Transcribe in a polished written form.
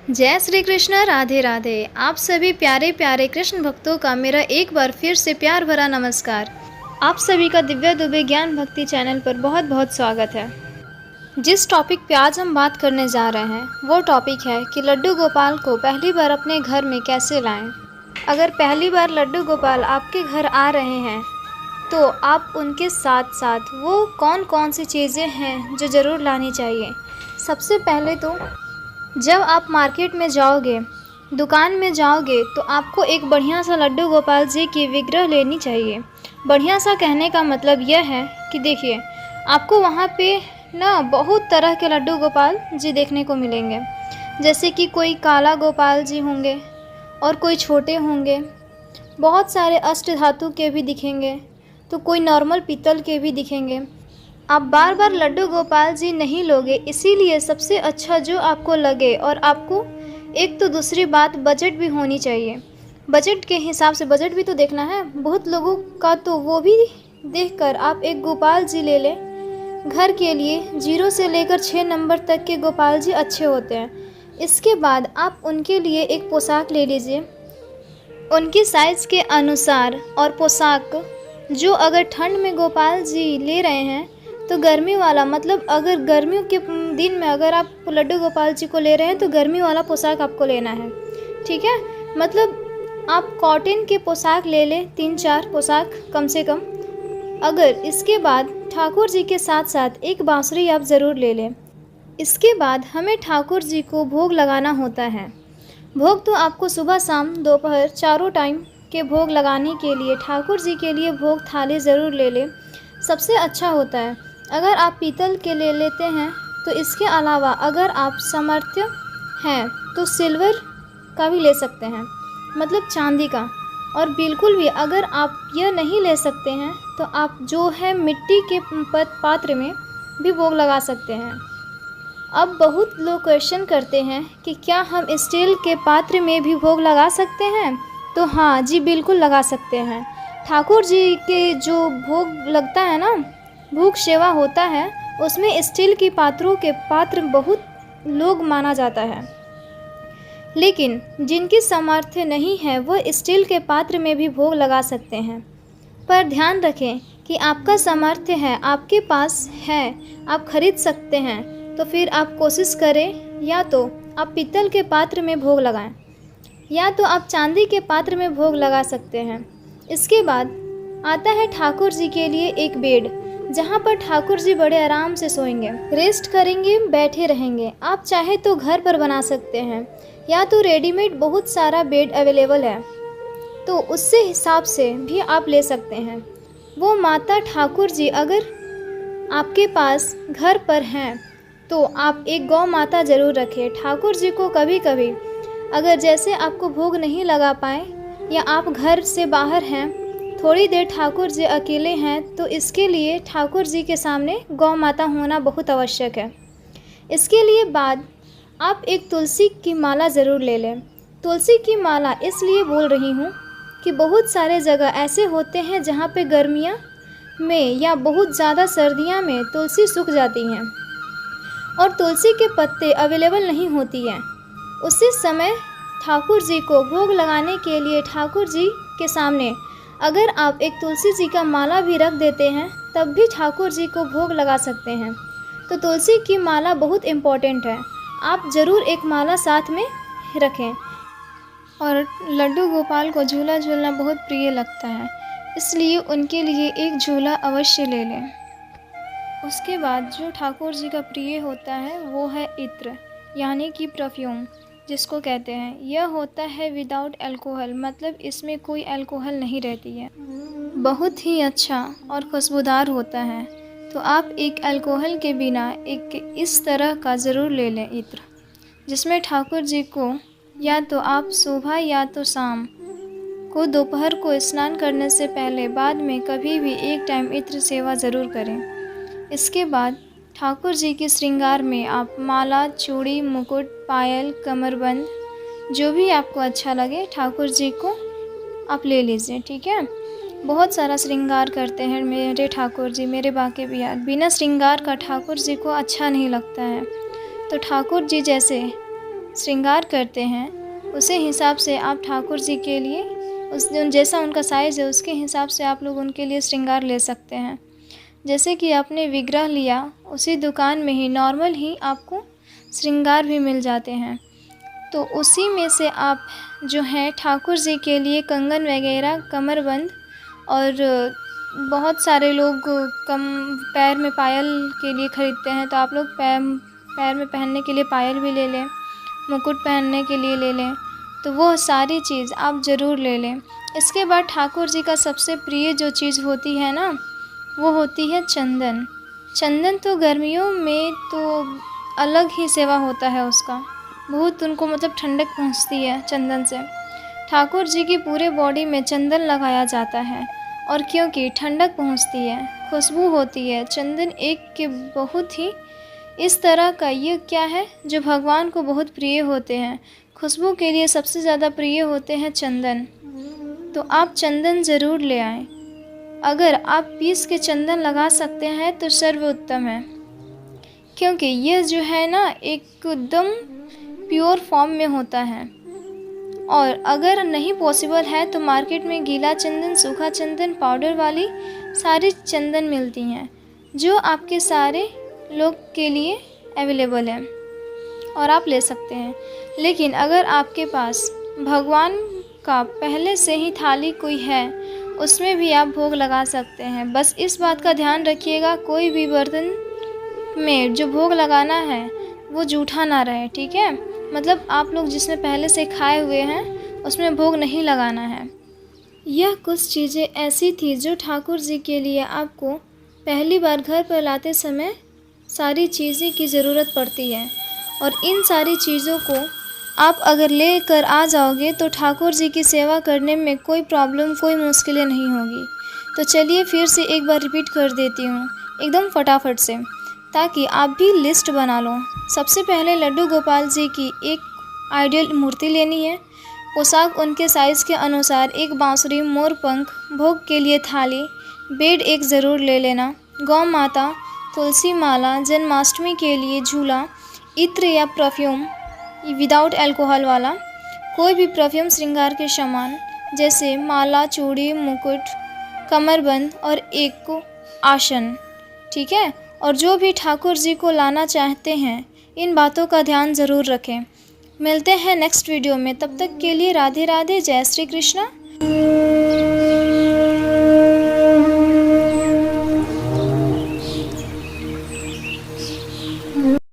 जय श्री कृष्ण। राधे राधे। आप सभी प्यारे प्यारे कृष्ण भक्तों का मेरा एक बार फिर से प्यार भरा नमस्कार। आप सभी का दिव्य दुबे ज्ञान भक्ति चैनल पर बहुत बहुत स्वागत है। जिस टॉपिक पे आज हम बात करने जा रहे हैं वो टॉपिक है कि लड्डू गोपाल को पहली बार अपने घर में कैसे लाएं। अगर पहली बार लड्डू गोपाल आपके घर आ रहे हैं तो आप उनके साथ साथ वो कौन कौन सी चीज़ें हैं जो ज़रूर लानी चाहिए। सबसे पहले तो जब आप मार्केट में जाओगे, दुकान में जाओगे, तो आपको एक बढ़िया सा लड्डू गोपाल जी की विग्रह लेनी चाहिए। बढ़िया सा कहने का मतलब यह है कि देखिए, आपको वहाँ पे ना बहुत तरह के लड्डू गोपाल जी देखने को मिलेंगे। जैसे कि कोई काला गोपाल जी होंगे और कोई छोटे होंगे, बहुत सारे अष्ट धातु के भी दिखेंगे, तो कोई नॉर्मल पीतल के भी दिखेंगे। आप बार बार लड्डू गोपाल जी नहीं लोगे, इसीलिए सबसे अच्छा जो आपको लगे। और आपको एक तो दूसरी बात, बजट भी होनी चाहिए। बजट के हिसाब से बजट भी तो देखना है बहुत लोगों का, तो वो भी देखकर आप एक गोपाल जी ले लें घर के लिए। 0 से लेकर 6 नंबर तक के गोपाल जी अच्छे होते हैं। इसके बाद आप उनके लिए एक पोशाक ले लीजिए उनकी साइज़ के अनुसार। और पोशाक जो अगर ठंड में गोपाल जी ले रहे हैं तो गर्मी वाला, मतलब अगर गर्मियों के दिन में अगर आप लड्डू गोपाल जी को ले रहे हैं तो गर्मी वाला पोशाक आपको लेना है, ठीक है। मतलब आप कॉटन के पोशाक ले लें, 3-4 पोशाक कम से कम। अगर इसके बाद ठाकुर जी के साथ साथ एक बांसुरी आप ज़रूर ले लें। इसके बाद हमें ठाकुर जी को भोग लगाना होता है। भोग तो आपको सुबह शाम दोपहर चारों टाइम के भोग लगाने के लिए ठाकुर जी के लिए भोग थाली ज़रूर ले लें, सबसे अच्छा होता है। अगर आप पीतल के ले लेते हैं तो इसके अलावा अगर आप समर्थ्य हैं तो सिल्वर का भी ले सकते हैं, मतलब चांदी का। और बिल्कुल भी अगर आप यह नहीं ले सकते हैं तो आप जो है मिट्टी के पात्र में भी भोग लगा सकते हैं। अब बहुत लोग क्वेश्चन करते हैं कि क्या हम स्टील के पात्र में भी भोग लगा सकते हैं। तो हाँ जी, बिल्कुल लगा सकते हैं। ठाकुर जी के जो भोग लगता है ना, भोग सेवा होता है, उसमें स्टील की पात्रों के पात्र बहुत लोग माना जाता है। लेकिन जिनकी सामर्थ्य नहीं है वो स्टील के पात्र में भी भोग लगा सकते हैं। पर ध्यान रखें कि आपका सामर्थ्य है, आपके पास है, आप खरीद सकते हैं, तो फिर आप कोशिश करें या तो आप पीतल के पात्र में भोग लगाएं या तो आप चांदी के पात्र में भोग लगा सकते हैं। इसके बाद आता है ठाकुर जी के लिए एक बेड, जहाँ पर ठाकुर जी बड़े आराम से सोएंगे, रेस्ट करेंगे, बैठे रहेंगे। आप चाहे तो घर पर बना सकते हैं या तो रेडीमेड बहुत सारा बेड अवेलेबल है, तो उससे हिसाब से भी आप ले सकते हैं। वो माता ठाकुर जी अगर आपके पास घर पर हैं तो आप एक गौ माता ज़रूर रखें। ठाकुर जी को कभी कभी अगर जैसे आपको भोग नहीं लगा पाए या आप घर से बाहर हैं, थोड़ी देर ठाकुर जी अकेले हैं, तो इसके लिए ठाकुर जी के सामने गौ माता होना बहुत आवश्यक है। इसके लिए बाद आप एक तुलसी की माला ज़रूर ले लें। तुलसी की माला इसलिए बोल रही हूँ कि बहुत सारे जगह ऐसे होते हैं जहाँ पे गर्मियाँ में या बहुत ज़्यादा सर्दियाँ में तुलसी सूख जाती हैं और तुलसी के पत्ते अवेलेबल नहीं होती हैं। उसी समय ठाकुर जी को भोग लगाने के लिए ठाकुर जी के सामने अगर आप एक तुलसी जी का माला भी रख देते हैं तब भी ठाकुर जी को भोग लगा सकते हैं। तो तुलसी की माला बहुत इम्पॉर्टेंट है, आप ज़रूर एक माला साथ में रखें। और लड्डू गोपाल को झूला झूलना बहुत प्रिय लगता है, इसलिए उनके लिए एक झूला अवश्य ले लें। उसके बाद जो ठाकुर जी का प्रिय होता है वो है इत्र, यानी कि परफ्यूम जिसको कहते हैं। यह होता है विदाउट अल्कोहल, मतलब इसमें कोई अल्कोहल नहीं रहती है, बहुत ही अच्छा और खुशबूदार होता है। तो आप एक अल्कोहल के बिना एक इस तरह का ज़रूर ले लें इत्र, जिसमें ठाकुर जी को या तो आप सुबह या तो शाम को, दोपहर को स्नान करने से पहले, बाद में कभी भी एक टाइम इत्र सेवा ज़रूर करें। इसके बाद ठाकुर जी के श्रृंगार में आप माला, चूड़ी, मुकुट, पायल, कमरबंद, जो भी आपको अच्छा लगे ठाकुर जी को आप ले लीजिए, ठीक है। बहुत सारा श्रृंगार करते हैं मेरे ठाकुर जी, मेरे बाके बिहार। बिना श्रृंगार का ठाकुर जी को अच्छा नहीं लगता है। तो ठाकुर जी जैसे श्रृंगार करते हैं उसी हिसाब से आप ठाकुर जी के लिए उस दिन जैसा उनका साइज़ है उसके हिसाब से आप लोग उनके लिए श्रृंगार ले सकते हैं। जैसे कि आपने विग्रह लिया उसी दुकान में ही नॉर्मल ही आपको श्रृंगार भी मिल जाते हैं, तो उसी में से आप जो है ठाकुर जी के लिए कंगन वगैरह, कमरबंद और बहुत सारे लोग पैर में पायल के लिए ख़रीदते हैं, तो आप लोग पैर में पहनने के लिए पायल भी ले लें, मुकुट पहनने के लिए ले लें, तो वो सारी चीज़ आप ज़रूर ले लें। इसके बाद ठाकुर जी का सबसे प्रिय जो चीज़ होती है ना, वो होती है चंदन। चंदन तो गर्मियों में तो अलग ही सेवा होता है उसका, बहुत उनको मतलब ठंडक पहुंचती है चंदन से। ठाकुर जी की पूरे बॉडी में चंदन लगाया जाता है, और क्योंकि ठंडक पहुंचती है, खुशबू होती है, चंदन एक के बहुत ही इस तरह का ये क्या है जो भगवान को बहुत प्रिय होते हैं। खुशबू के लिए सबसे ज़्यादा प्रिय होते हैं चंदन, तो आप चंदन ज़रूर ले आएँ। अगर आप पीस के चंदन लगा सकते हैं तो सर्वोत्तम है, क्योंकि ये जो है ना एकदम प्योर फॉर्म में होता है। और अगर नहीं पॉसिबल है तो मार्केट में गीला चंदन, सूखा चंदन, पाउडर वाली सारी चंदन मिलती हैं जो आपके सारे लोग के लिए अवेलेबल है और आप ले सकते हैं। लेकिन अगर आपके पास भगवान का पहले से ही थाली कोई है, उसमें भी आप भोग लगा सकते हैं। बस इस बात का ध्यान रखिएगा, कोई भी बर्तन में जो भोग लगाना है वो जूठा ना रहे, ठीक है। मतलब आप लोग जिसमें पहले से खाए हुए हैं उसमें भोग नहीं लगाना है। यह कुछ चीज़ें ऐसी थी जो ठाकुर जी के लिए आपको पहली बार घर पर लाते समय सारी चीज़ें की ज़रूरत पड़ती है, और इन सारी चीज़ों को आप अगर ले कर आ जाओगे तो ठाकुर जी की सेवा करने में कोई प्रॉब्लम, कोई मुश्किलें नहीं होगी। तो चलिए फिर से एक बार रिपीट कर देती हूँ एकदम फटाफट से, ताकि आप भी लिस्ट बना लो। सबसे पहले लड्डू गोपाल जी की एक आइडियल मूर्ति लेनी है, पोशाक उनके साइज़ के अनुसार, एक बांसुरी, मोर पंख, भोग के लिए थाली, बेड एक ज़रूर ले लेना, गौ माता, तुलसी माला, जन्माष्टमी के लिए झूला, इत्र या परफ्यूम विदाउट अल्कोहल वाला, कोई भी परफ्यूम, श्रृंगार के सामान जैसे माला, चूड़ी, मुकुट, कमरबंद और एक आसन, ठीक है। और जो भी ठाकुर जी को लाना चाहते हैं इन बातों का ध्यान ज़रूर रखें। मिलते हैं नेक्स्ट वीडियो में, तब तक के लिए राधे राधे, जय श्री कृष्णा।